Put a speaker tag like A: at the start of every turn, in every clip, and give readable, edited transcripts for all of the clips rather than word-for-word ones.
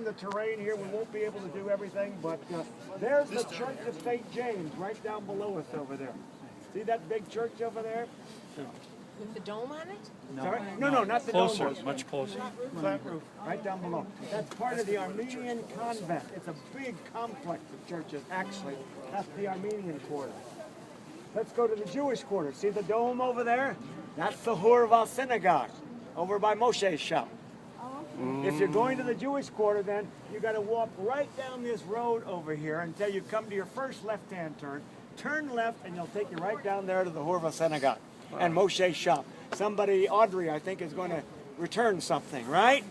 A: the terrain here, we won't be able to do everything, but there's the Church of St. James right down below us over there. See that big church over there?
B: With the dome on it?
A: No. Sorry? No, not the dome.
C: Closer, much closer.
A: Flat roof, right down below. That's part of the Armenian convent. It's a big complex of churches, actually. That's the Armenian quarter. Let's go to the Jewish quarter. See the dome over there? That's the Hurva synagogue over by Moshe's shop. If you're going to the Jewish quarter, then you got to walk right down this road over here until you come to your first left-hand turn. Turn left, and you'll take you right down there to the Hurva synagogue and Moshe's shop. Somebody, Audrey, I think, is going to return something, right?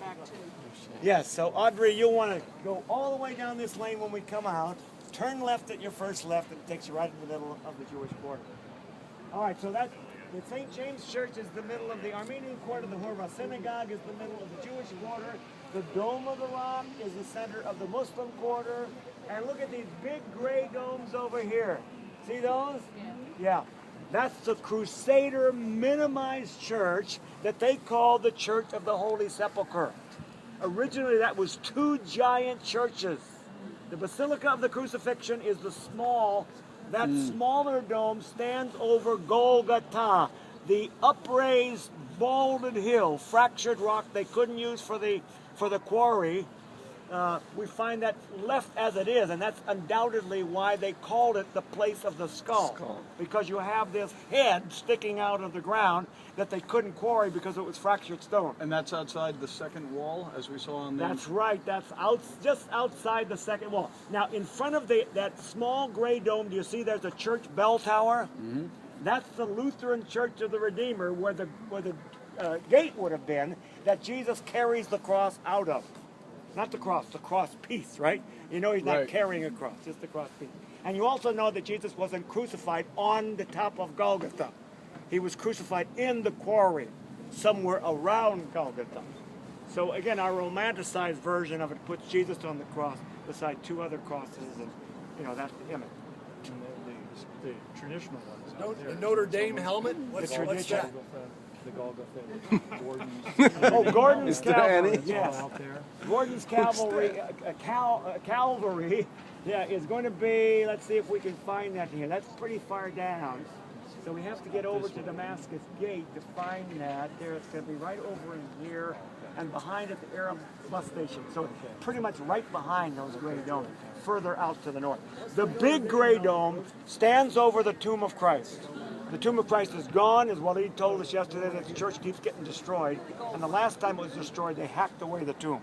A: Yes, so Audrey, you'll want to go all the way down this lane when we come out. Turn left at your first left, and it takes you right in the middle of the Jewish quarter. All right, so that the St. James Church is the middle of the Armenian quarter. The Hurva synagogue is the middle of the Jewish quarter. The Dome of the Rock is the center of the Muslim quarter. And look at these big gray domes over here. See those? Yeah. That's the Crusader minimized church that they call the Church of the Holy Sepulchre. Originally, that was two giant churches. The Basilica of the Crucifixion is the that smaller dome stands over Golgotha, the upraised, bouldered hill, fractured rock they couldn't use for the quarry. We find that left as it is, and that's undoubtedly why they called it the place of the skull. Because you have this head sticking out of the ground that they couldn't quarry because it was fractured stone.
D: And that's outside the second wall, as we saw on the...
A: That's right. That's just outside the second wall. Now, in front of that small gray dome, do you see there's a church bell tower? Mm-hmm. That's the Lutheran Church of the Redeemer, where the gate would have been that Jesus carries the cross out of. Not the cross piece, right? You know he's not carrying a cross, just the cross piece. And you also know that Jesus wasn't crucified on the top of Golgotha. He was crucified in the quarry, somewhere around Golgotha. So again, our romanticized version of it puts Jesus on the cross beside two other crosses, and that's the image.
C: And the traditional ones.
E: The Notre Dame helmet? What's that?
C: The Golgotha, Gordon's.
A: Gordon's Cavalry, yes.
C: Out there.
A: Gordon's Cavalry, Calvary, is going to be, let's see if we can find that here. That's pretty far down. So we have to get over to Damascus Gate to find that. There, it's going to be right over in here, and behind it, the Arab bus station. So pretty much right behind those gray domes, further out to the north. The big gray dome stands over the tomb of Christ. The tomb of Christ is gone, as Waleed told us yesterday, that the church keeps getting destroyed. And the last time it was destroyed, they hacked away the tomb.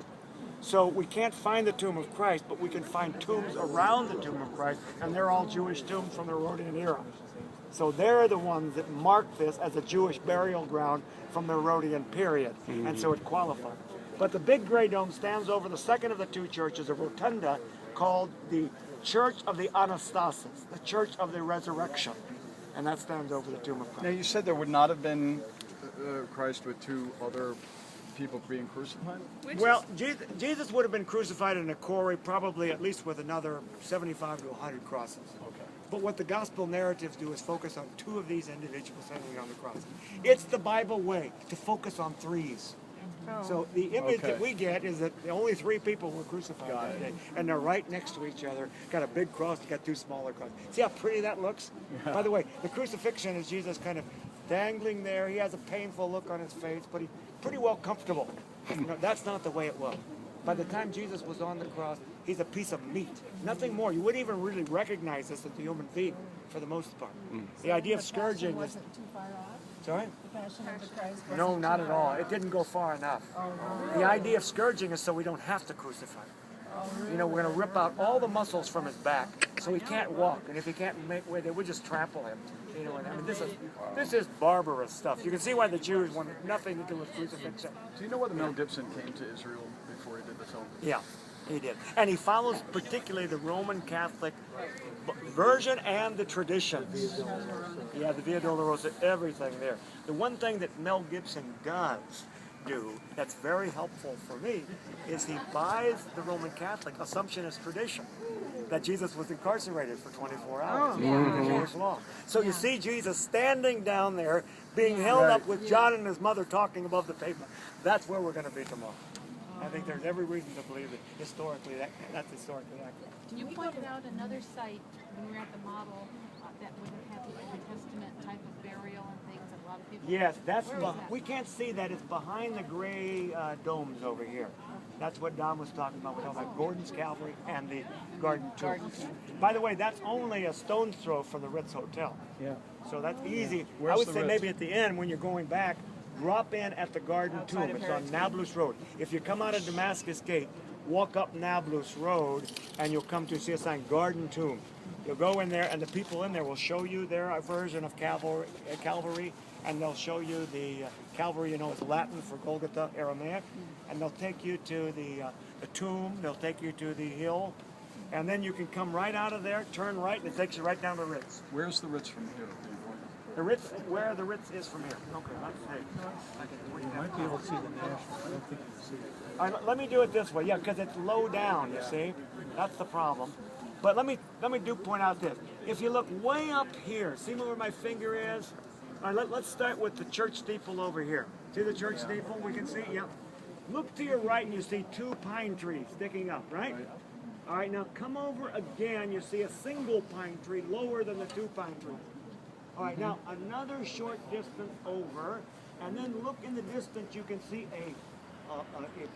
A: So we can't find the tomb of Christ, but we can find tombs around the tomb of Christ, and they're all Jewish tombs from the Herodian era. So they're the ones that mark this as a Jewish burial ground from the Herodian period, and so it qualified. But the big gray dome stands over the second of the two churches, a rotunda, called the Church of the Anastasis, the Church of the Resurrection. And that stands over the tomb of Christ.
D: Now, you said there would not have been Christ with two other people being crucified?
A: Well, Jesus would have been crucified in a quarry, probably at least with another 75 to 100 crosses. Okay. But what the gospel narratives do is focus on two of these individuals hanging on the cross. It's the Bible way to focus on threes. So the image that we get is that the only three people were crucified that day, and they're right next to each other. Got a big cross, got two smaller crosses. See how pretty that looks? Yeah. By the way, the crucifixion is Jesus kind of dangling there. He has a painful look on his face, but he's pretty well comfortable. That's not the way it was. By the time Jesus was on the cross, he's a piece of meat. Nothing more. You wouldn't even really recognize this as a human being for the most part. The idea of scourging was...
F: Too far off?
A: Sorry?
F: The Passion of the Christ wasn't
A: No, not
F: too
A: at
F: far
A: all.
F: off?
A: It didn't go far enough.
F: Oh, really?
A: The idea of scourging is so we don't have to crucify him.
F: Oh, really?
A: We're going to rip out all the muscles from his back so he can't walk. And if he can't make way, they would just trample him. This is barbarous stuff. You can see why the Jews wanted nothing to do with crucifixion.
D: Do you know whether Mel Gibson came to Israel before he did the film?
A: Yeah, he did. And he follows particularly the Roman Catholic version and the traditions. Yeah, the Via Dolorosa, everything there. The one thing that Mel Gibson does do that's very helpful for me is he buys the Roman Catholic Assumptionist tradition that Jesus was incarcerated for 24 hours in the Jewish law. So you see Jesus standing down there being held up with John and his mother talking above the pavement. That's where we're going to be tomorrow. I think there's every reason to believe that historically that's historically accurate.
F: You pointed out another site when we were at the model that wouldn't have the Old Testament type of burial and things, and a lot of people.
A: Yes, that's
F: Where is that?
A: we can't see that. It's behind the gray domes over here. That's what Don was talking about. We're talking about Gordon's Calvary and the Garden Tomb. By the way, that's only a stone's throw from the Ritz Hotel.
C: Yeah.
A: So that's easy.
D: Where's
A: I would
D: the
A: say
D: Ritz?
A: maybe at the end when you're going back, drop in at the Garden Tomb. It's on Nablus Road. If you come out of Damascus Gate, walk up Nablus Road, and you'll come to see a sign, Garden Tomb. You'll go in there, and the people in there will show you their version of Calvary, and they'll show you the Calvary, you know, is Latin for Golgotha, Aramaic, and they'll take you to the tomb, they'll take you to the hill, and then you can come right out of there, turn right, and it takes you right down to Ritz.
D: Where's the Ritz from here?
A: The Ritz, where the Ritz is from here. Okay, let's see.
C: You might be able to see the National. I don't think you can see it.
A: All right, let me do it this way, yeah, because it's low down, you see? That's the problem. But let me do point out this. If you look way up here, see where my finger is? All right, let's start with the church steeple over here. See the church steeple we can see? Yep. Look to your right and you see two pine trees sticking up, right? All right, now come over again, you see a single pine tree lower than the two pine trees. All right, now another short distance over, and then look in the distance, you can see a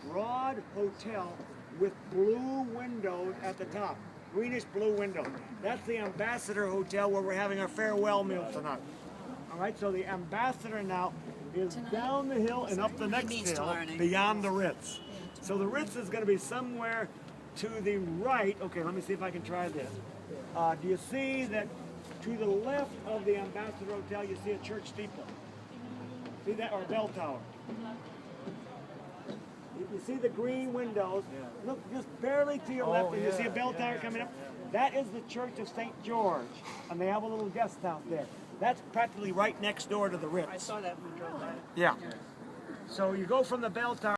A: broad hotel with blue windows at the top, greenish blue windows. That's the Ambassador Hotel where we're having our farewell meal tonight. All right, so the Ambassador now is down the hill and up the next hill beyond the Ritz. So the Ritz is going to be somewhere to the right. Okay, let me see if I can try this. Do you see that to the left of the Ambassador Hotel, you see a church steeple? See that? Or a bell tower? You see the green windows. Look just barely to your left, and you see a bell tower coming up. That is the Church of St. George, and they have a little guest house there. That's practically right next door to the Ritz.
B: I saw that when we drove by.
A: Yeah. So you go from the bell tower.